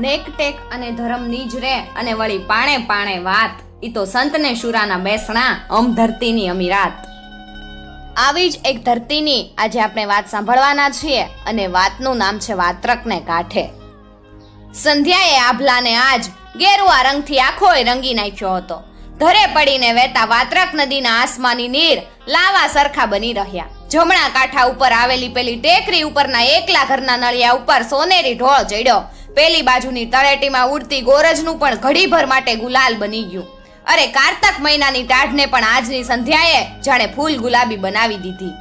નેક ટેક અને ધર્મની જ રે અને વળી પાણે પાણે વાત, ઈ તો સંતને શુરાના બેસણા, અમ ધરતીની અમીરાત. આવી જ એક ધરતીની આજે આપણે વાત સાંભળવાના છીએ અને વાતનું નામ છે વાત્રકને કાંઠે. સંધ્યાએ આભલાને આજ ગેરુઆ રંગથી આખોય રંગી નાખ્યો હતો. ધરે પડીને વહેતા વાત્રક નદીના આસમાની નીર લાવા સરખા બની રહ્યા. જમણા કાંઠા ઉપર આવેલી પેલી ટેકરી ઉપરના એકલા ઘરના નળિયા ઉપર સોનેરી ઢોળ ચડ્યો. પેલી બાજુની તળેટીમાં ઉડતી ગોરજનું પણ ઘડીભર માટે ગુલાલ બની ગયું. અરે કારતક મહિનાની ટાઢને પણ આજની સંધ્યાએ જાણે ફૂલ ગુલાબી બનાવી દીધી.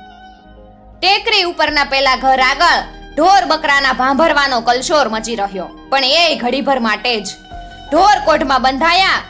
ટેકરી ઉપરના પેલા ઘર આગળ ઢોર બકરાના ભાંભરવાનો કલશોર મચી રહ્યો, પણ એ ઘડીભર માટે જ. ઢોર કોઢમાં બંધાયા.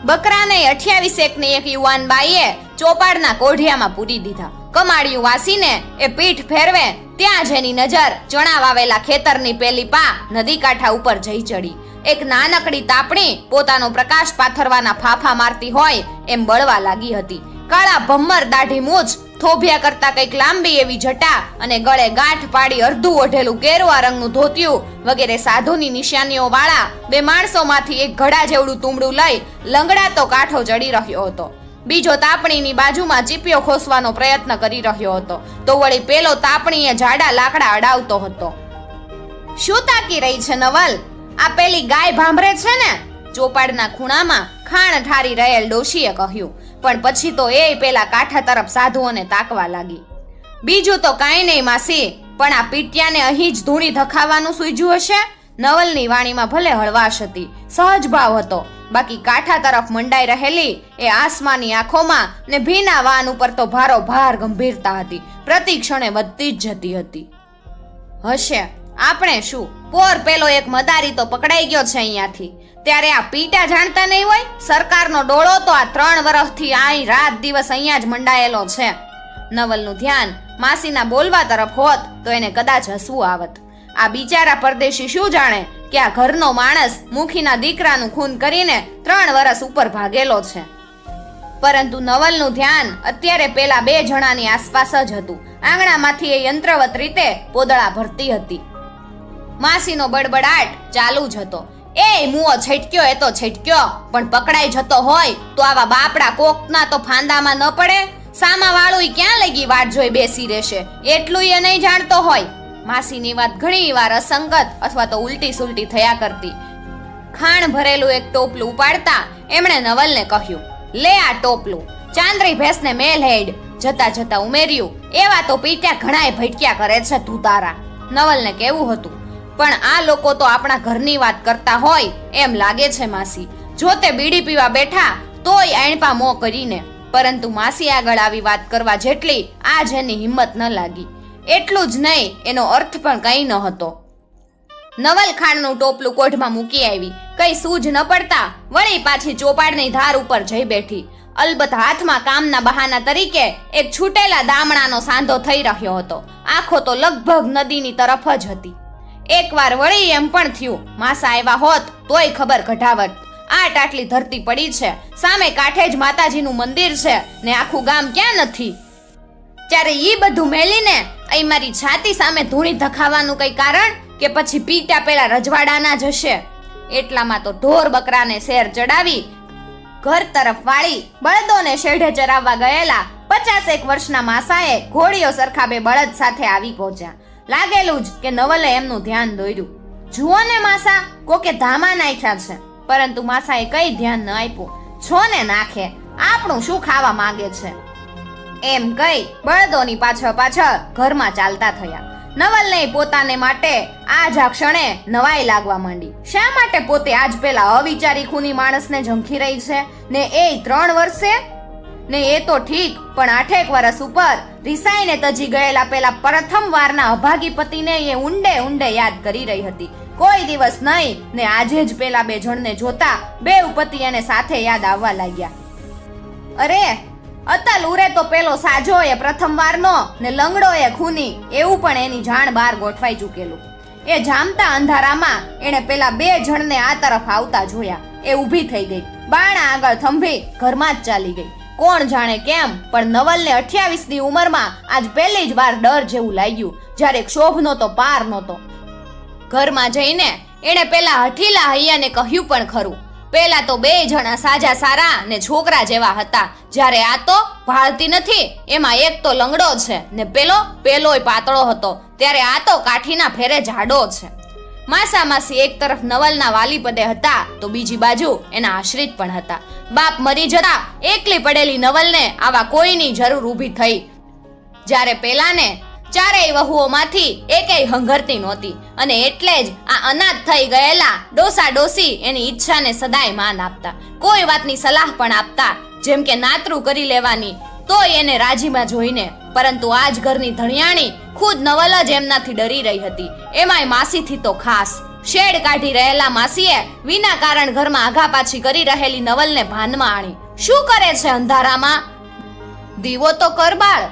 બકરાને 28 એકની એક યુવાન બાઈએ ચોપાડના કોઢિયામાં પૂરી દીધા. કમાડિયું વાસીને એ પીઠ ફેરવે ત્યાં જ એની નજર ચણા વાવેલા ખેતરની પેલી પા નદી કાંઠા ઉપર જઈ ચડી. એક નાનકડી તાપણી પોતાનો પ્રકાશ પાથરવાના ફાફા મારતી હોય એમ બળવા લાગી હતી. કાળા ભમ્મર દાઢી મૂછ, થોભિયા કરતા કંઈક લાંબી એવી જટા અને ગળે ગાંઠ પાડી અડધું ઓઢેલું કેરુઆ રંગનું ધોતિયું વગેરે સાધુની નિશાનીઓ વાળા બે માણસોમાંથી એક ઘડા જેવડું તુંબડું લઈ લંગડાતો કાંઠો ચડી રહ્યો હતો. બીજો તાપણીની બાજુમાં ચીપિયો ખોસવાનો પ્રયત્ન કરી રહ્યો હતો, તો વળી પેલો તાપણીએ જાડા લાકડા અડાવતો હતો. શું તાકી રહી છે નવલ? આ પેલી ગાય ભાંભરે છે ને? ચોપાડના ખૂણામાં ખાણ ઠારી રહેલ ડોશીએ કહ્યું. પણ પછી તો એ પેલા કાંઠા તરફ સાધુઓને તાકવા લાગી. બીજું તો કાંઈ નહીં માસી, પણ આ પીટિયાને અહીં જ ધૂણી ધખાવવાનું સૂઝ્યું હશે. નવલની વાણીમાં ભલે હળવાશ હતી, સહજ ભાવ હતો, બાકી કાંઠા તરફ મંડાઈ રહેલી એ આસમાની આંખોમાં ને ભીના વાન ઉપર તો ભારો ભાર ગંભીરતા હતી. પ્રતિ ક્ષણે વધતી જ જતી હતી. હશે, આપણે શું, પોર પેલો એક મદારી તો પકડાઈ ગયો છે અહીંયાથી. ત્યારે આ પીટા જાણતા નહીં હોય? સરકારનો ડોળો તો આ 3 વર્ષથી અહીં રાત દિવસ અહીંયા જ મંડાયેલો છે. નવલનું ધ્યાન માસીના બોલવા તરફ હોત તો એને કદાચ હસવું આવત. આ બિચારા પરદેશી શું જાણે કે આ ઘરનો માણસ મુખીના દીકરાનું ખૂન કરીને 3 વર્ષ ઉપર ભાગેલો છે. પરંતુ નવલનું ધ્યાન અત્યારે પેલા 2 જણાની આસપાસ જ હતું. આંગણામાંથી એ યંત્રવત રીતે પોદળા ભરતી હતી. માસીનો બડબડાટ ચાલુ જ હતો. એ મુઓ છટક્યો એ તો છટક્યો, પણ પકડાઈ જતો હોય તો આવા બાપડા કોકના તો ફાંદામાં ન પડે. સામા વાળું ક્યાં લગી વાટ જોઈ બેસી રહેશે એટલું એ નહીં જાણતો હોય. માસીની વાત ઘણી વાર અસંગત અથવા તો ઉલટી સુલટી થયા કરતી. ખાણ ભરેલું એક ટોપલું ઉપાડતા એમણે નવલને કહ્યું, લે આ ટોપલું, ચાંદરી ભેંસને મેલ હેડ. જતા જતા ઉમેર્યું, એવા તો પીટ્યા ઘણાય ભટક્યા કરે છે ધુતારા. નવલને કેવું હતું, પણ આ લોકો તો આપણા ઘરની વાત કરતા હોય એમ લાગે છે માસી. જો તે બીડી પીવા બેઠા તોય આણપા મોં કરીને, પરંતુ માસી આગળ આવી વાત કરવા જેટલી આજ એની હિંમત ન લાગી. એટલું જ નહીં, એનો અર્થ પણ કંઈ ન હતો. નવલ ખાંડનું ટોપલું કોઢમાં મૂકી આવી. કઈ સૂઝ ન પડતા વળી પાછી ચોપાડની ધાર ઉપર જઈ બેઠી. અલબત્ત હાથમાં કામના બહાના તરીકે એક છૂટેલા દામણાનો સાંધો થઈ રહ્યો હતો. આંખો તો લગભગ નદીની તરફ જ હતી. એકવાર વળી એમ પણ થયું, માસા આવ્યા હોત તોય ખબર કઢાવત. આટ આટલી ધરતી પડી છે, સામે કાંઠે જ માતાજીનું મંદિર છે ને આખું ગામ ક્યાં નથી. ત્યારે ઈ બધું મેલીને અહીં મારી છાતી સામે ધૂણી ધખાવાનું કઈ કારણ કે પછી પીટા પેલા રજવાડાના જ હશે. એટલામાં તો ઢોર બકરાને શેર ચડાવી ઘર તરફ વાળી બળદોને શેઢે ચરાવવા ગયેલા 50 વર્ષના માસાએ ઘોડીઓ સરખા 2 બળદ સાથે આવી પહોંચ્યા. લાગેલું જ કે નવલે એમનું ધ્યાન દોર્યું. જુઓ ને માસા, કોકે ધામા નાખ્યા છે. પરંતુ માસાએ કઈ ધ્યાન ન આપ્યું. છો ને નાખે, આપણું શું ખાવા માંગે છે એમ કઈ બળદોની પાછળ ઘરમાં ચાલતા થયા. નવલને પોતાને માટે આજ આ ક્ષણે નવાઈ લાગવા માંડી. શા માટે પોતે આજ પેલા અવિચારી ખૂની માણસને ઝંખી રહી છે ને એ 3 વર્ષે? ને એ તો ઠીક, પણ 8 વર્ષ ઉપર રિસાઈને તજી ગયેલા પેલા પ્રથમ વારના અભાગી પતિને એ ઊંડે ઊંડે યાદ કરી રહી હતી. કોઈ દિવસ નહીં ને આજે જ પેલા 2 જણને જોતા 2 પતિ એને સાથે યાદ આવવા લાગ્યા. અરે અતલ ઉરે તો પેલો સાજો એ પ્રથમ વારનો ને લંગડો એ ખૂની, એવું પણ એની જાણ બહાર ગોઠવાઈ ચૂકેલું. એ જામતા અંધારામાં એને પેલા 2 જણને આ તરફ આવતા જોયા. એ ઊભી થઈ ગઈ, બાણા આગળ થંભી ઘરમાં જ ચાલી ગઈ. કોણ જાણે કેમ, પણ નવલને 28ની ઉંમરમાં આજ પહેલી જ વાર ડર જેવું લાગ્યું, જ્યારે ક્ષોભનો તો પાર નહોતો. ઘરમાં જઈને એણે પેલા હઠીલા હૈયાને કહ્યું પણ ખરું. પેલા તો 2 જણા સાજા સારા ને છોકરા જેવા હતા, જ્યારે આ તો ભાળતી નથી. એમાં એક તો લંગડો છે ને પેલોય પાતળો હતો, ત્યારે આ તો કાઠીના ફેરે જાડો છે. માસા માસી એક તરફ નવલના વાલી પદે હતા તો બીજી બાજુ એના આશ્રિત પણ હતા. બાપ મરી જતા એકલી પડેલી નવલને આવા કોઈની જરૂર ઊભી થઈ, જ્યારે પેલાને 4 વહુઓમાંથી એકેય હંગરતી નહોતી, અને એટલે જ આ અનાથ થઈ ગયેલા ડોસા ડોસી એની ઈચ્છાને સદાય માન આપતા, કોઈ વાતની સલાહ પણ આપતા, જેમ કે નાતરું કરી લેવાની, તોય એને રાજીમાં જોઈને. પરંતુ આજ ઘરની ધણિયાણી ખુદ નવલ જ એમનાથી ડરી રહી હતી, એમાંય માસીથી તો ખાસ. શેડ કાઢી રહેલા માસીએ વિના કારણ ઘરમાં આઘા પાછી કરી રહેલી નવલને ભાનમાં આણી. શું કરે છે અંધારામાં? દીવો તો કરબાળ.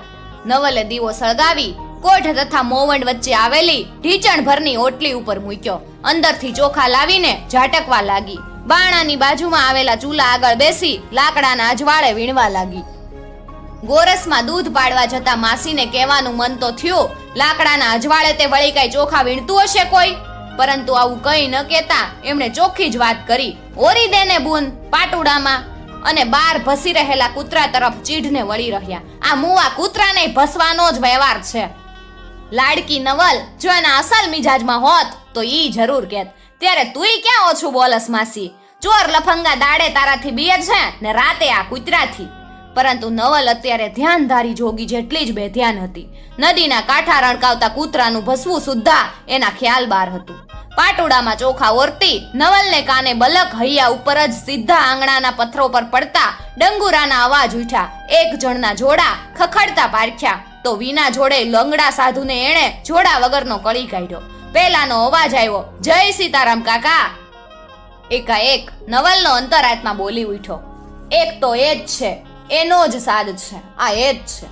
નવલે દીવો સળગાવી કોઠ તથા મોવંડ વચ્ચે આવેલી ઢીચણ ભરની ઓટલી ઉપર મૂક્યો. અંદરથી ચોખા લાવીને ઝાટકવા લાગી. બાણાની બાજુમાં આવેલા ચૂલા આગળ બેસી લાકડાના અજવાળે વીણવા લાગી. ગોરસમાં દૂધ પાડવા જતા માસીને કહેવાનું મન તો થયું, લાકડાના અજવાળે તે વળી કઈ ચોખા વીણતું હશે કોઈ? પરંતુ આવું કઈ ન કહેતા એમણે ચોખ્ખી જ વાત કરી, ઓરી દેને બૂન પાટુડામાં. અને બાર ભસી રહેલા કૂતરા તરફ ચીઢને વળી રહ્યા. આ મુવા કૂતરાને ભસવાનો જ વ્યવહાર છે. લાડકી નવલ જો એના અસલ મિજાજમાં હોત તો ઈ જરૂર કહેત, ત્યારે તુંય ક્યાં ઓછું બોલસ માસી? ચોર લફંગા દાડે તારાથી બીએ છે ને રાતે આ કૂતરાથી. પરંતુ નવલ અત્યારે ધ્યાનધારી જોગી જેટલી જ બેધ્યાન હતી. નદીના કાંઠા રણકાવતા કૂતરાનું ભસવું સુદ્ધા એના ખ્યાલ બહાર હતું. પાટોડામાં ચોખા ઓરતી નવલને કાને બલક હૈયા ઉપર જ સીધા આંગણાના પથ્થરો પર પડતા ડંગુરાના અવાજ ઉઠ્યા. એક જણના જોડા ખખડતા પારખ્યા તો વિના જોડે લંગડા સાધુને એણે જોડા વગરનો કળી કાઢ્યો. પેલાનો અવાજ આવ્યો, જય સીતારામ કાકા. એકાએક નવલનો અંતરાત્મા બોલી ઉઠ્યો, એક તો એ જ છે, એનો જ સાદ છે, આ એ જ છે.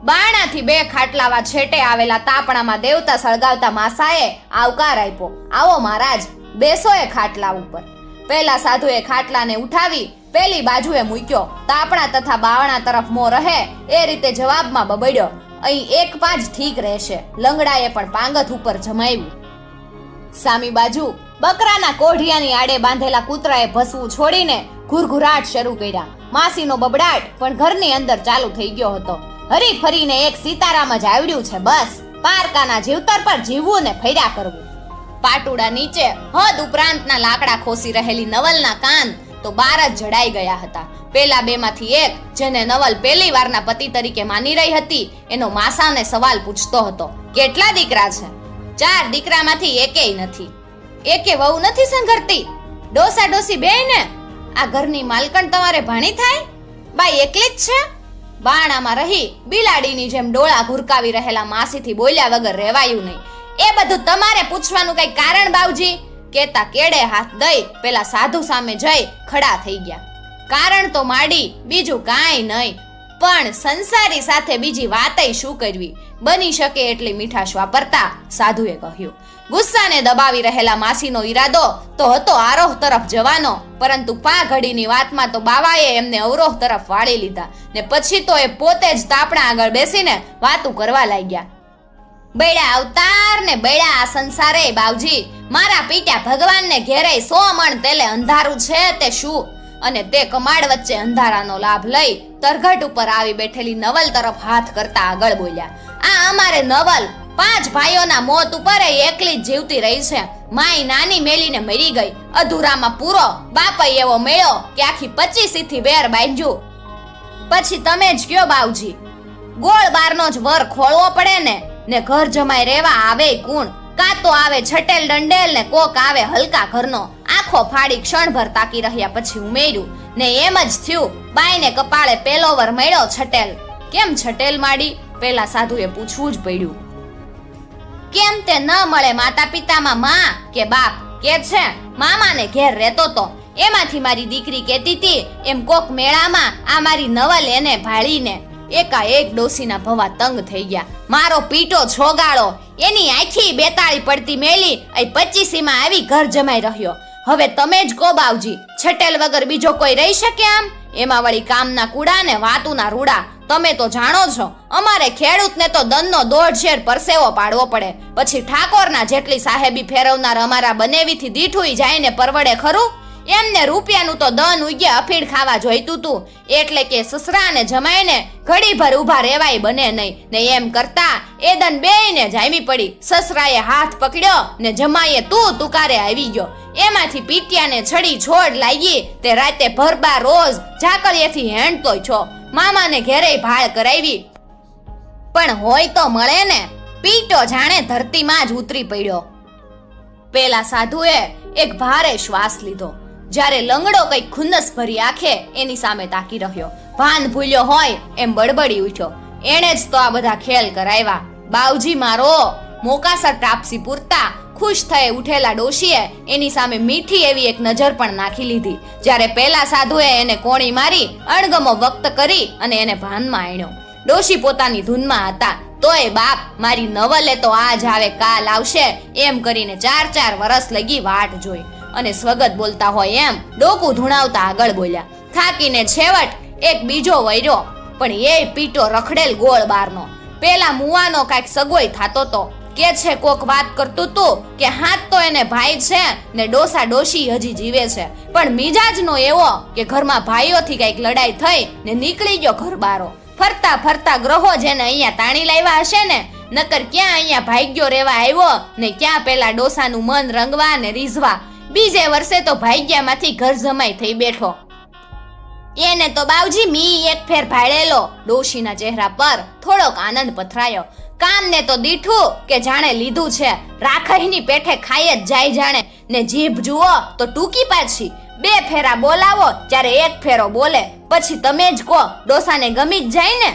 બાણાથી 2 ખાટલાવા છેટે આવેલા તાપણામાં દેવતા સળગાવતા માસાએ આવકાર આપ્યો, આવો મહારાજ, બેસો એ ખાટલા ઉપર. પેલા સાધુએ ખાટલાને ઉઠાવી પેલી બાજુએ મૂક્યો. તાપણા તથા બાવણા તરફ મો રહે એ રીતે જવાબમાં બબડ્યો, અહીં 1 પાંચ ઠીક રહેશે. લંગડાએ પણ પાંગત ઉપર જમાવ્યું. સામી બાજુ બકરાના કોઢિયાની આડે બાંધેલા કૂતરાએ ભસવું છોડીને ઘુરઘુરાટ શરૂ કર્યા. માસીનો બબડાટ પણ ઘરની અંદર ચાલુ થઈ ગયો હતો. હરી ફરીને એક સીતારામ જ આવડ્યું છે, બસ પારકાના જીવતર પર જીવવું ને ફર્યા કરવું. પાટુડા નીચે હદ ઉપરાંતના લાકડા ખોસી રહેલી નવલના કાન તો બાર જ જડાઈ ગયા હતા. પેલા 2 માંથી એક, જેને નવલ પહેલી વારના પતિ તરીકે માની રહી હતી, એનો માસાને સવાલ પૂછતો હતો, કેટલા દીકરા છે? 4 દીકરામાંથી એકેય નથી. એકે વહુ નથી સંઘરતી? ડોસા ડોસી બેય ને? આ ઘરની માલકણ તમારે ભાણી થાય? બાઈ એકલી જ છે? બાણામાં રહી બિલાડીની જેમ ડોળા ઘુરકાવી રહેલા માસીથી બોલ્યા વગર રહેવાયું નહીં. એ બધું તમારે પૂછવાનું કઈ કારણ બાવજી? કેતા કેડે હાથ દઈ પેલા સાધુ સામે જઈ ખડા થઈ ગયા. કારણ તો માડી બીજું કાંઈ નહીં, પણ સંસારી સાથે બીજી વાતય શું કરવી? બની શકે એટલી મીઠાશ વાપરતા સાધુએ કહ્યું. ગુસ્સાને દબાવી રહેલા માસીનો ઈરાદો તો હતો આરોહ તરફ જવાનો, પરંતુ પા ઘડીની વાતમાં તો બાવાએ એમને અવરોહ તરફ વાળી લીધા ને પછી તો એ પોતે જ તાપણા આગળ બેસીને વાતું કરવા લાગ્યા. બૈડા અવતાર ને બૈડા આ સંસારે બાવજી, મારા પીટ્યા ભગવાનને ઘેરે 100 મણ તેલે અંધારું છે તે શું? અને તે કમાડ વચ્ચે અંધારાનો લાભ લઈ તરઘટ ઉપર આવી બેઠેલી નવલ તરફ હાથ કરતા આગળ બોલ્યા, આ અમારે નવલ 5 ભાઈઓના મોત ઉપર એકલી જ જીવતી રહી છે. માય નાની મેલીને મરી ગઈ, અધૂરામાં પૂરો. બાપય એવો મેળો કે આખી 25 થી બેર બાંધ્યું. પછી તમે જ કયો બાવજી, ગોળ બારનો જ વર ખોળવો પડે ને ઘર જમાઈ રહેવા આવે કુણ? કાં તો આવે છટેલ દંડેલ ને કોક આવે હલકા ઘરનો. આખો ફાડી ક્ષણભર તાકી રહ્યા પછી ઉમેર્યું, ને એમ જ થયું, બાઈને કપાળે પેલો વર મળ્યો છટેલ. કેમ છટેલ માડી? પેલા સાધુએ પૂછવું જ પડ્યું. કેમ તે ન મળે માતા પિતામાં માં કે બાપ? કે છે મામાને ઘેર રહેતો તો, એમાંથી મારી દીકરી કહેતી હતી એમ કોક મેળામાં આ મારી નવલ એને ભાળીને. એકાએક ડોસીના ભવા તંગ થઈ ગયા. મારો પીટો છોગાળો, એની આખી 42 પડતી મેલી એ 25માં આવી ઘર જમાઈ રહ્યો. હવે તમે જ કહો બાવજી, છટેલ વગર બીજો કોઈ રહી શકે આમ? એમાં વળી કામના કુડા ને વાતુના રૂડા તમે તો જાણો છો, અમારે ખેડૂતને તો દનનો 1.5 શેર પરસેવો પાડવો પડે, પછી ઠાકોરના જેટલી સાહેબી ફેરવનાર અમારા બનેવીથી દીઠું જાય ને પરવડે ખરું? એમને રૂપિયાનું તો દન ઉગ્યા અફીણ ખાવા જોઈતું તું, એટલે કે સસરા ને જમાઈને ઘડીભર ઊભા રેવાય બને નહીં ને એમ કરતા એ દન બેયને જામી પડી. સસરાએ હાથ પકડ્યો ને જમાઈએ તું તુકારે આવી ગયો. એમાંથી પીટિયાને છડી છોડ લાગી તે રાતે ભરબા રોજ ઝાકળિયેથી હેંડતો છો. મામાને ઘેરે ભાળ કરાવી, પણ હોય તો મળે ને. પીટો જાણે ધરતીમાં જ ઉતરી પડ્યો. પેલા સાધુએ એક ભારે શ્વાસ લીધો. જ્યારે લંગડો કઈ ખુન્નસ ભરી આંખે એની સામે તાકી રહ્યો. ભાન ભૂલ્યો હોય એમ બડબડી ઉઠ્યો, એણે જ તો આ બધા ખેલ કરાવ્યા. બાવજી મારો મોકાસર ટાપસી પૂરતા ખુશ થઈ ઉઠેલા ડોશીએ એની સામે મીઠી એવી એક નજર પણ નાખી લીધી. જ્યારે પેલા સાધુએ એને કોણી મારી અણગમો વ્યક્ત કરી અને એને ભાનમાં આણ્યો. ડોશી પોતાની ધૂનમાં હતા, તોય બાપ મારી નવલે તો આજ આવે કાલ આવશે એમ કરીને 4 વર્ષ લગી વાટ જોઈ અને સ્વગત બોલતા હોય એમ ડોકું ધૂણાવતા આગળ બોલ્યા. થાકીને છેવટ એક બીજો વૈર્યો, પણ એ પીટો રખડેલ ગોળ બારનો. પેલા મુવાનો કાંઈક સગોય થાતો તો, કે છે કોક વાત કરતું તું કે હાથ તો એને ભાઈ છે ને ડોસા ડોશી હજી જીવે છે, પણ મિજાજનો એવો કે ઘરમાં ભાઈઓથી કાંઈક લડાઈ થઈ ને નીકળી ગયો ઘર બારો. ફરતા ફરતા ગ્રહો જેને અહીંયા તાણી લાવ્યા હશે ને, નકર ક્યાં અહીંયા ભાગ્યો રેવા આવ્યો ને ક્યાં પેલા ડોસાનું મન રંગવા ને રીઝવા. બીજે વર્ષે તો ભાગ્યામાંથી ઘર જમાઈ થઈ બેઠો. એને તો બાવજી મી એક ફેર ભાળેલો. ડોશીના ચહેરા પર થોડોક આનંદ પથરાયો. કામને તો દીઠું કે જાણે લીધું છે, રાખહીની પેઠે ખાઈ જ જાય જાણે, ને જીભ જુઓ તો ટૂંકી પાછી. 2 ફેરા બોલાવો ત્યારે 1 ફેરો બોલે, પછી તમે જ કહો ડોસાને ગમી જ જાય ને.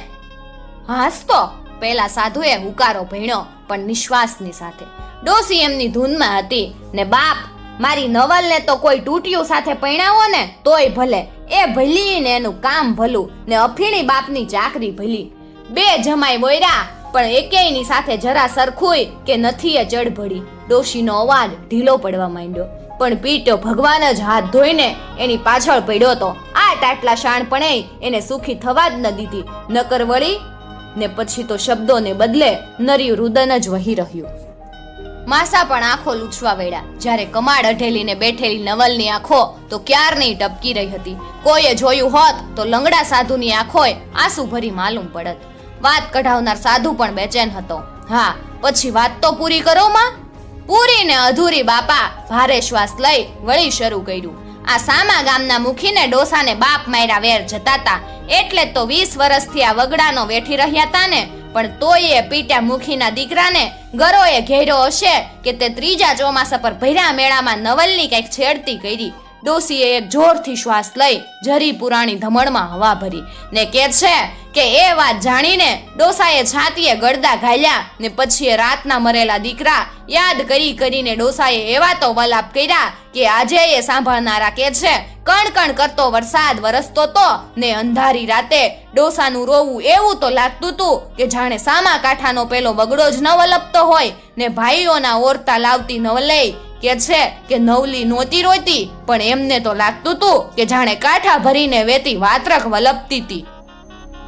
હાસતો પેલા સાધુએ હુકારો ભણ્યો, પણ નિશ્વાસની સાથે. ડોસી એમની ધૂનમાં હતી ને બાપ મારી નવલને તો કોઈ ટૂટિયું સાથે પૈણાવો ને તોય ભલે, એ ભલી ને એનું કામ ભલું ને અફીણી બાપની ચાકરી ભલી. 2 જમાઈ બોયરા, પણ એકેયની સાથે જરા સરખુંય કે નથી એ ચડભડી. ડોશીનો અવાજ ઢીલો પડવા માંડ્યો, પણ પીટો ભગવાન જ હાથ ધોઈને એની પાછળ પડ્યો તો. આ ટાટલા શાણપણે એને સુખી થવા જ ન દીધી, નકર વળી ને પછી તો શબ્દોને બદલે નર્યું રુદન જ વહી રહ્યું. માસા પણ આંખો લૂછવા વેળા. જ્યારે કમાડ અઢેલીને બેઠેલી નવલની આંખો તો ક્યારની ટપકી રહી હતી. કોઈએ જોયું હોત તો લંગડા સાધુની આંખોએ આંસુ ભરી માલુમ પડત. વાત કઢાવનાર સાધુ પણ બેચેન હતો. હા, પછી વાત તો પૂરી કરો માં. પૂરી ને અધૂરી બાપા ભારે શ્વાસ લઈ વળી શરૂ કર્યું. આ સામા ગામના મુખીને ડોસાને બાપ માર્યા વેર જતાતા, એટલે તો 20 વર્ષથી આ વગડાનો વેઠી રહ્યા તા ને, પણ તોય એ પીટ્યા મુખીના દીકરાને ગરોએ ઘેર્યો હશે કે તે 3જા ચોમાસા પર ભર્યા મેળામાં નવલની કંઈક છેડતી કરી. ડોસીએ એક જોરથી શ્વાસ લઈ જરી પુરાણી ધમણમાં હવા ભરી ને કે છે કે એ વાત જાણીને ડોસાએ છાતીએ ગળદા ઘાલ્યા ને પછી એ રાતના મરેલા દીકરા યાદ કરીને ડોસાએ એવા તો વલાપ કર્યા કે આજે એ સાંભળનારા કે છે કણ કણ કરતો વરસાદ વરસતો તો ને અંધારી રાતે ડોસાનું રોવું એવું તો લાગતું તું કે જાણે સામા કાંઠાનો પેલો વગડો જ ન વલપતો હોય ને ભાઈઓના ઓરતા લાવતી નવલઈ કે છે કે નવલી નહોતી રોતી, પણ એમને તો લાગતું તું કે જાણે કાંઠા ભરીને વેતી વાત્રક વલપતી હતી.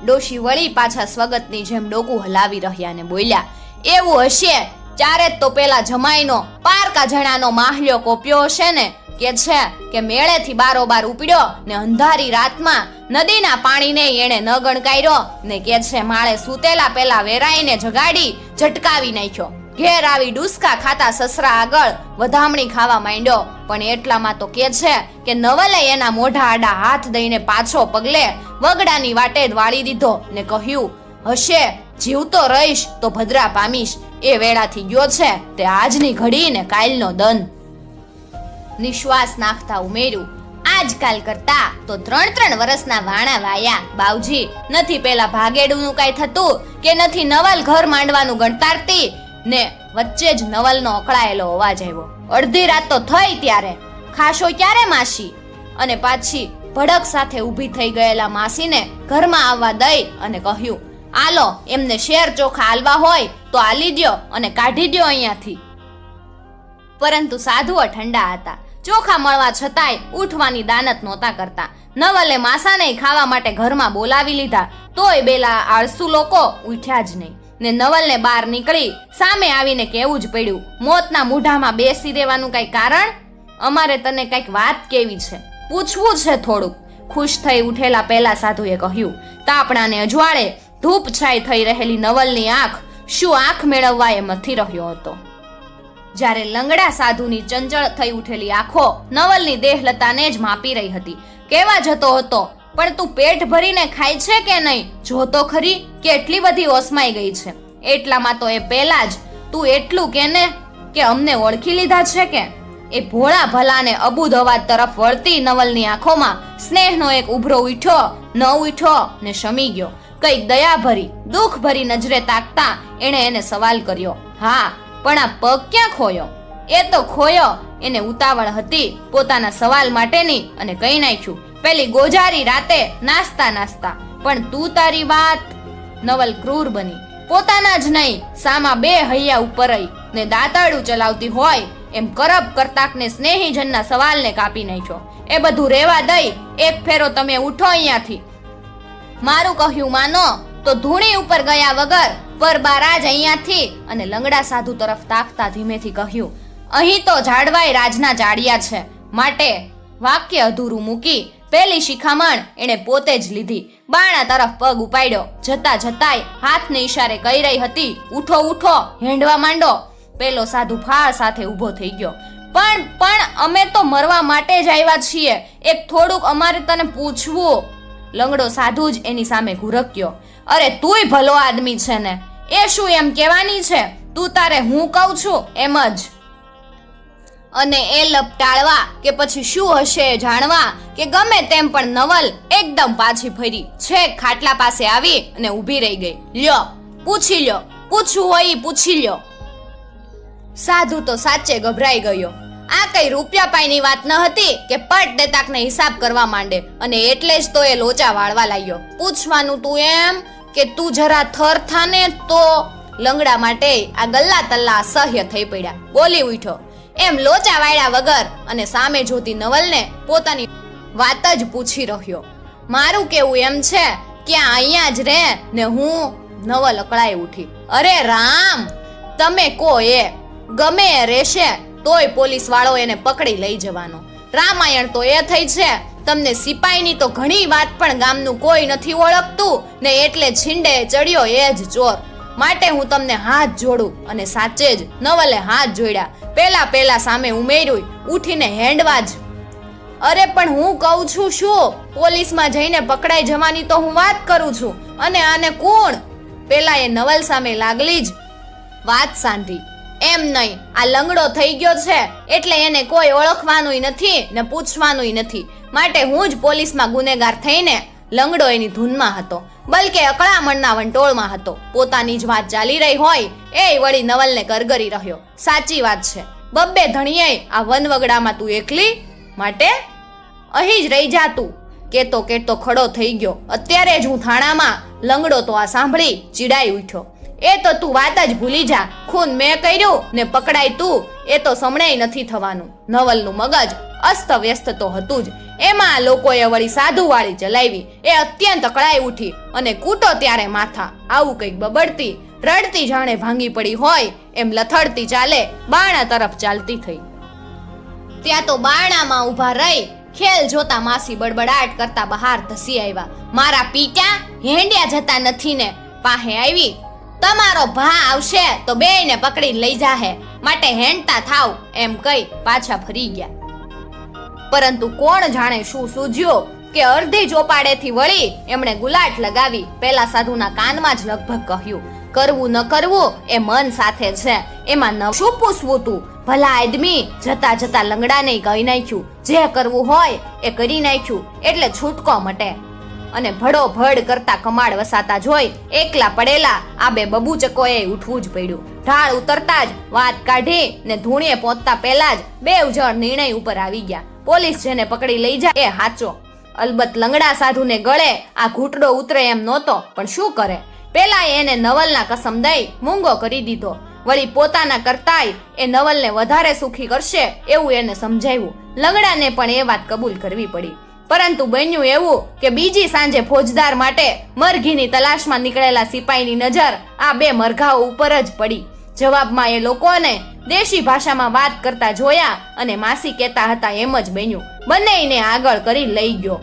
ડોશી વળી પાછા સ્વગતની જેમ ડોકું હલાવી રહ્યા ને બોલ્યા, એવું હશે ચારે તો પેલા જમાઈનો પારકા જણાનો માહલ્યો કોપ્યો હશે ને, કે છે કે મેળેથી બારોબાર ઉપડ્યો ને અંધારી રાતમાં નદીના પાણીને એણે ન ગણકાર્યો ને કે છે માળે સૂતેલા પેલા વેરાઈને જગાડી ઝટકાવી નાખ્યો. ઘેર આવી ડુસકા ખાતા સસરા આગળ વધામણી ખાવા માંડ્યો, પણ એટલામાં તો કે છે કે નવલે એના મોઢા આડા હાથ દઈને પાછો પગલે વગડાની વાટે જ વાળી દીધો ને કહ્યું, હશે જીવતો રહીશ તો ભદ્રા પામીશ. એ વેળાથી ગયો છે તે આજની ઘડી ને કાલનો દન. નિશ્વાસ નાખતા ઉમેર્યું, આજકાલ કરતા તો 3 વર્ષના વાણા વાયા બાવજી. નથી પેલા ભાગેડુનું કાંઈ થતું કે નથી નવલ ઘર માંડવાનું ગણતારતી ને વચ્ચે જ નવલનો અકળાયેલો અવાજ આવ્યો. અડધી રાત તો થઈ ત્યારે ખાશો ક્યારે માસી? અને પાછી ભડક સાથે ઊભી થઈ ગયેલા માસીને ઘરમાં આવવા દઈ અને કહ્યું, આલો એમને શેર ચોખા આલવા હોય તો આલી દ્યો અને કાઢી દ્યો અહીંયાથી. પરંતુ સાધુઓ ઠંડા હતા. ચોખા મળવા છતાંય ઉઠવાની દાનત નહોતા કરતા. નવલે માસાને ખાવા માટે ઘરમાં બોલાવી લીધા, તોય બેલા આળસુ લોકો ઉઠ્યા જ નહીં. ને નવલને બહાર નીકળી સામે આવીને કહેવું જ પડ્યું, મોતના મૂઢામાં બેસી રહેવાનું કઈ કારણ? અમારે તને કઈક વાત કેવી છે, પૂછવું છે થોડુંક. ખુશ થઈ ઉઠેલા પહેલા સાધુએ કહ્યું. તાપણાને અજવાળે ધૂપ છાઈ થઈ રહેલી નવલની આંખ શું આંખ મેળવવા એ મથી રહ્યો હતો. જ્યારે લંગડા સાધુની ચંચળ થઈ ઉઠેલી આંખો નવલની દેહલતાને જ માપી રહી હતી. કેવા જતો હતો, પણ તું પેટ ભરીને ખાય છે કે નહીં, જોતો ખરી કેટલી બધી ઓસમાઈ ગઈ છે. એટલામાં તો એ પહેલા જ તું એટલું કેને કે અમને ઓળખી લીધા છે કે? એ ભોળા ભલાને અબુધ અવાજ તરફ વળતી નવલની આંખોમાં સ્નેહનો એક ઉભરો ઉઠ્યો, ન ઉઠ્યો ને શમી ગયો. કઈક દયાભરી દુઃખભરી નજરે તાકતા એણે એને સવાલ કર્યો, હા પણ આ પગ ક્યાં ખોયો? એ તો ખોયો, એને ઉતાવળ હતી પોતાના સવાલ માટેની અને કહી નાખ્યું, પેલી ગોજારી રાતે નાસ્તા નાસ્તા. પણ તું તારી વાત. નવલ ક્રૂર બની, પોતાના જ નહીં સામા બે હૈયા ઉપર ને દાંતરડું ચલાવતી હોય એમ કરબ કરતાકને સ્નેહીજનના સવાલને કાપી નાખ્યો. એ બધું રેવા દઈ એક ફેરો તમે ઉઠો અહીંયાથી. મારું કહ્યું માનો તો ધૂણી ઉપર ગયા વગર પરબારાજ અહીંયાથી. અને લંગડા સાધુ તરફ તાકતા ધીમેથી કહ્યું, અહીં તો ઝાડવાય રાજના જાડિયા છે, માટે વાક્ય અધૂરું મૂકી પેલી શિખામણ એણે પોતે જ લીધી. બાણા તરફ પગ ઉપાડ્યો. જતા જતાય હાથને ઈશારે કહી રહી હતી, ઉઠો ઉઠો, હેંડવા માંડો. પેલો સાધુ ફાળ સાથે ઊભો થઈ ગયો. પણ અમે તો મરવા માટે જ આવ્યા છીએ, એક થોડુંક અમારે તને પૂછવું. લંગડો સાધુ જ એની સામે ઘુરક્યો. અરે તુંય ભલો આદમી છે ને, એ શું એમ કહેવાની છે? તું તારે હું કહું છું એમ જ. અને એ લપટાળવા કે પછી શું હશે એ જાણવા કે ગમે તેમ પણ નવલ એકદમ પાછી ફરી છેક ખાટલા પાસે આવી અને ઊભી રહી ગઈ. લ્યો પૂછી લ્યો, પૂછવું હોય પૂછી લ્યો. સાધુ તો સાચે ગભરાઈ ગયો. આ કઈ રૂપિયા પાઈની વાત ન હતી કે પટ દેતાકને હિસાબ કરવા માંડે, અને એટલે જ તો એ લોચા વાળવા લાગ્યો. પૂછવાનું તું એમ કે તું જરા થર થાને તો. લંગડા માટે આ ગલ્લા તલ્લા અસહ્ય થઈ પડ્યા. બોલી ઉઠ્યો એમ લોચા વાળ્યા વગર અને સામે જોતી નવલને પોતાની વાત જ પૂછી રહ્યો. મારું કેવું એમ છે કે અહીંયા જ રે ને હું. નવલ અકળાઈ ઉઠી. અરે રામ, તમે કો એ ગમે એ રહેશે તોય પોલીસ વાળો એને પકડી લઈ જવાનો. રામાયણ તો એ થઈ છે, તમને સિપાહીની તો ઘણી વાત પણ ગામનું કોઈ નથી ઓળખતું ને એટલે છીંડે ચડ્યો એ જ ચોર. માટે હું તમને હાથ જોડું. અને સાચે જ નવલે હાથ જોડ્યા. પેલા સામે ઉમેર્યું, ઉઠીને હેંડવા જ. અરે પણ હું કહું છું શું, પોલીસમાં જઈને પકડાઈ જવાની તો હું વાત કરું છું. અને આને કોણ? પેલા એ નવલ સામે લાગલી જ વાત સાંધી. એમ નહીં, આ લંગડો થઈ ગયો છે એટલે એને કોઈ ઓળખવાનુંય નથી ને પૂછવાનુંય નથી. માટે હું જ પોલીસમાં ગુનેગાર થઈને. લંગડો એની ધૂનમાં હતો, બલકે અકળામણના વંટોળમાં હતો. પોતાની જ વાત ચાલી રહી હોય એ વળી નવલને કરગરી રહ્યો. સાચી વાત છે, બબ્બે ધણીએ આ વનવગડામાં તું એકલી, માટે અહીં જ રહી જા તું. કેતો ખડો થઈ ગયો. અત્યારે જ હું થાણામાં. લંગડો તો આ સાંભળી ચીડાઈ ઉઠ્યો. એ તો તું વાત જ ભૂલી જા. ખૂન મેં કર્યું ને પકડાય તું, એ તો સમણાય નથી થવાનું. નવલનું મગજ અસ્ત વ્યસ્ત તો હતું જ, એમાં લોકોએ વળી સાધુવાળી ચલાવી. એ અત્યંત અકળાઈ ઉઠી અને કૂટો ત્યારે માથા. આવું કંઈક બબડતી રડતી જાણે ભાંગી પડી હોય એમ લથડતી ચાલે બારણા તરફ ચાલતી થઈ. ત્યાં તો બારણામાં ઊભા રહી ખેલ જોતા માસી બડબડાટ કરતા બહાર ધસી આવ્યા. મારા પીટ્યા હેંડ્યા જતા નથી ને. પાહે આવી, તમારો ભા આવશે તો બેયને પકડી લઈ જાહે, માટે હેંડતા થાવ એમ કહી પાછા ફરી ગયા. પરંતુ કોણ જાણે શું સૂઝ્યો કે અડધી ચોપાડેથી વળી એમણે ગુલાટ લગાવી પેલા સાધુના કાનમાં જ લગભગ કહ્યું, કરવું ન કરવું એ મન સાથે છે, એમાં ન શું પૂછવું તું? ભલા આદમી જતા જતા લંગડાને કહી નાખ્યું, જે કરવું હોય એ કરી નાખ્યું એટલે છૂટકો મટે. અને ભડો ભડ કરતા કમાડ વસાતા જોઈ એકલા પડેલા આ બે બબૂચકોએ ઉઠવું જ પડ્યું. ઢાળ ઉતરતા જ વાત કાઢી ને ધૂણીએ પહોંચતા પહેલા જ બેવ જણ નિર્ણય ઉપર આવી ગયા. પોલીસ જેને પકડી લઈ જાય એ હાચો. અલબત્ત લંગડા સાધુને ગળે આ ઘૂંટડો ઉતરે એમ નહોતો, પણ શું કરે? પેલા એને નવલના કસમ દઈ મૂંગો કરી દીધો. વળી પોતાના કરતાંય એ નવલને વધારે સુખી કરશે એવું એને સમજાવ્યું. લંગડાને પણ એ વાત કબૂલ કરવી પડી. પરંતુ બન્યું એવું કે બીજી સાંજે ફોજદાર માટે મરઘીની તલાશમાં નીકળેલા સિપાહીની નજર આ બે મરઘાઓ ઉપર જ પડી. જવાબમાં એ લોકોને દેશી ભાષામાં વાત કરતા જોયા અને માસી કહેતા હતા એમ જ બન્યું. બંનેને આગળ કરી લઈ ગયો.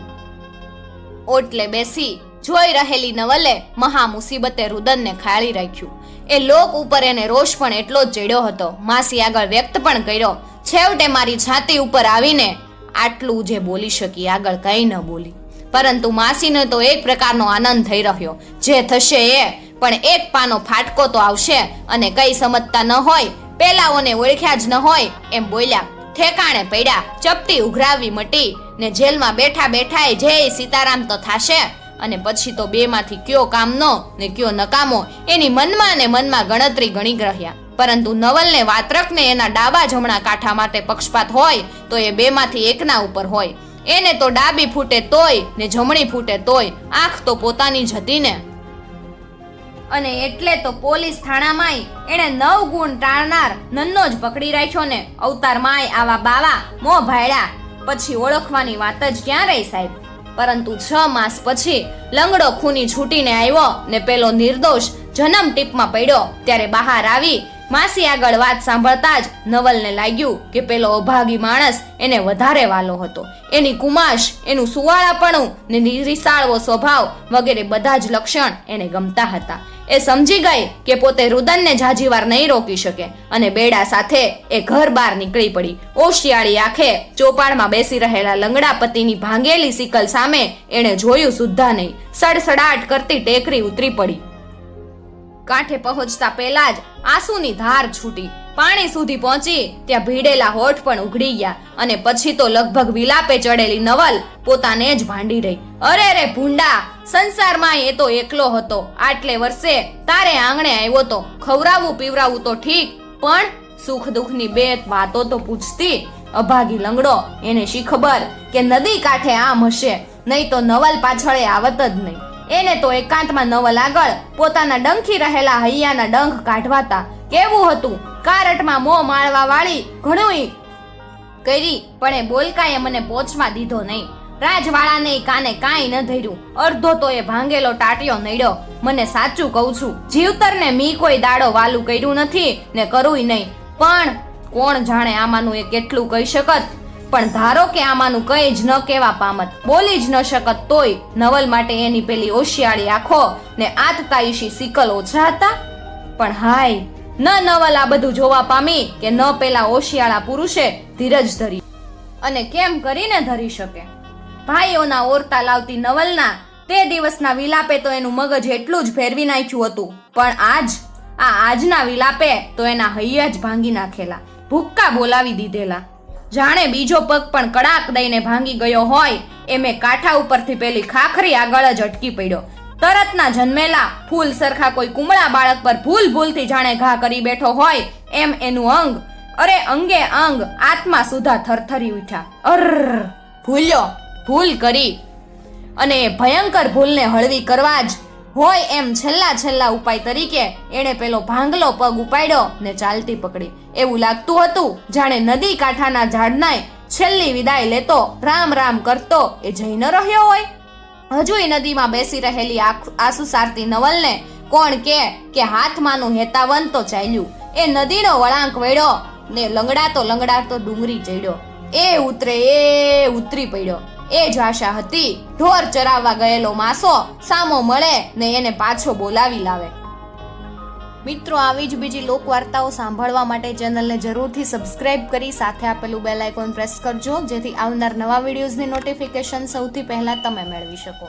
ઓટલે બેસી જોઈ રહેલી નવલે મહા મુસીબતે રુદનને ખાળી રાખ્યું. એ લોક ઉપર એને રોષ પણ એટલો જ ચડ્યો હતો. માસી આગળ વ્યક્ત પણ કર્યો. છેવટે મારી છાતી ઉપર આવીને આટલું જે બોલી શકી, આગળ કંઈ ન બોલી. પરંતુ માસીને તો એક પ્રકારનો આનંદ થઈ રહ્યો. જે થશે એ, પણ એક પાનો ફાટકો તો આવશે. અને કઈ સમજતા ન હોય, પેલાઓને ઓળખ્યા જ ન હોય એમ બોલ્યા. ઠેકાણે પડ્યા, ચપટી ઉઘરાવી મટી ને જેલમાં બેઠા બેઠા જય સીતારામ તો થાશે. અને પછી તો બેમાંથી કયો કામનો ને કયો નકામો એની મનમાં ને મનમાં ગણતરી ગણી રહ્યા. પરંતુ નવલને વાત્રકને એના ડાબા જમણા કાંઠા માટે પક્ષપાત હોય તો એ બેમાંથી એકના ઉપર હોય. એને તો ડાબી ફૂટે તોય ને જમણી ફૂટે તોય આંખ તો પોતાની જ હતી ને. અને એટલે તો પોલીસ થાણામાંય એને 9 ગુણ ટાળનાર નન્નો જ પકડી રાખ્યો ને. અવતારમાંય આવા બાવા મોં ભાડ્યા પછી ઓળખવાની વાત જ ક્યાં રહી સાહેબ. પરંતુ 6 માસ પછી લંગડો ખૂની છૂટીને આવ્યો ને પેલો નિર્દોષ જન્મ ટીપમાં પડ્યો ત્યારે બહાર આવી માસી આગળ વાત સાંભળતા જ નવલને લાગ્યું કે પેલો અભાગી માણસ એને વધારે વાલો હતો. એની કુમાશ, એનું સુવાળાપણું ને નિરિસાળવો સ્વભાવ વગેરે બધા જ લક્ષણ એને ગમતા હતા. એ સમજી ગઈ કે પોતે રુદનને જાજીવાર નહીં રોકી શકે અને બેડા સાથે એ ઘર બહાર નીકળી પડી. ઓશિયાળી આંખે ચોપાડમાં બેસી રહેલા લંગડા પતિની ભાંગેલી સિકલ સામે એણે જોયું સુદ્ધા નહીં. સડસડાટ કરતી ટેકરી ઉતરી પડી. કાંઠે પહોંચતા પહેલા જ આંસુની ધાર છૂટી. પાણી સુધી પહોંચી ત્યાં ભીડેલા હોઠ પણ ઉઘડી ગયા અને પછી તો લગભગ વિલાપે ચડેલી નવલ પોતાને જ ભાંડી રહી. અરે રે ભૂંડા, સંસારમાં એ તો એકલો હતો. આટલે વર્ષે તારે આંગણે આવ્યો તો. ખવરાવું પીવરાવું તો ઠીક, પણ સુખ દુઃખની બે વાતો તો પૂછતી. અભાગી લંગડો, એને શી ખબર કે નદી કાંઠે આમ હશે, નહીં તો નવલ પાછળ આવત જ નહીં. એને તો એકાંતમાં નવલ આગળ પોતાના ડંખી રહેલા હૈયાના ડંખ કાઢવાતા. કેવું હતું, કારટમાં મોં માળવા વાળી ઘણું કરી, પણ એ બોલકાએ મને પોચવા દીધો નહીં. રાજવાળાને કાને કાંઈ ન ધર્યું. અડધો તો એ ભાંગેલો ટાટિયો નડ્યો. મને સાચું કહું છું, જીવતરને મી કોઈ દાડો વાલું કર્યું નથી ને કરુંય નહીં. પણ કોણ જાણે આમાંનું એ કેટલું કહી શકત. પણ ધારો કે આમાંનું કઈ જ ન કહેવા પામત, બોલી જ ન શકત, તોય નવલ માટે એની પેલી ઓશિયાળી આંખો ને આતતાઈશી સિકલ ઓછા હતા. પણ હાય, ન નવલ આ બધું જોવા પામી કે ન પેલા ઓશિયાળા પુરુષે ધીરજ ધરી. અને કેમ કરીને ધરી શકે? ભાઈઓના ઓરતા લાવતી નવલના તે દિવસના વિલાપે તો એનું મગજ એટલું જ ફેરવી નાખ્યું હતું. પણ આજના વિલાપે તો એના હૈયા જ ભાંગી નાખેલા, ભૂક્કા બોલાવી દીધેલા. જાણે બીજો પગ પણ કડાક દઈને ભાંગી ગયો હોય એમે કાંઠા ઉપરથી પેલી ખાખરી આગળ જ અટકી પડ્યો. તરતના જન્મેલા ફૂલ સરખા કોઈ કુમળા બાળક પર ભૂલથી જાણે ઘા કરી બેઠો હોય એમ એનું અંગ, અરે અંગે અંગ, આત્મા સુધા થરથરી ઉઠ્યા. ભૂલ કરી અને એ ભયંકર ભૂલને હળવી કરવા જ હોય એમ છેલ્લા ઉપાય તરીકે એણે પેલો ભાંગલો પગ ઉપાડ્યો ને ચાલતી પકડી. એવું લાગતું હતું જાણે નદી કાંઠાના ઝાડનાય છેલ્લી વિદાય લેતો રામ રામ કરતો એ જઈ ન રહ્યો હોય. હજુય નદીમાં બેસી રહેલી આંસુ સારતી નવલને કોણ કે હાથમાંનું હેતાવન તો ચાલ્યું. એ નદીનો વળાંક વેડ્યો ને લંગડાતો ડુંગરી ચડ્યો. એ ઉતરી પડ્યો. એ જ આશા હતી ઢોર ચરાવવા ગયેલો માસો સામો મળે ને એને પાછો બોલાવી લાવે. મિત્રો, આવી જ બીજી લોક વાર્તાઓ સાંભળવા માટે ચેનલને જરૂરથી સબસ્ક્રાઇબ કરી સાથે આપેલું બેલ આઇકોન પ્રેસ કરજો, જેથી આવનાર નવા વિડીયોઝની નોટિફિકેશન સૌથી પહેલા તમે મેળવી શકો.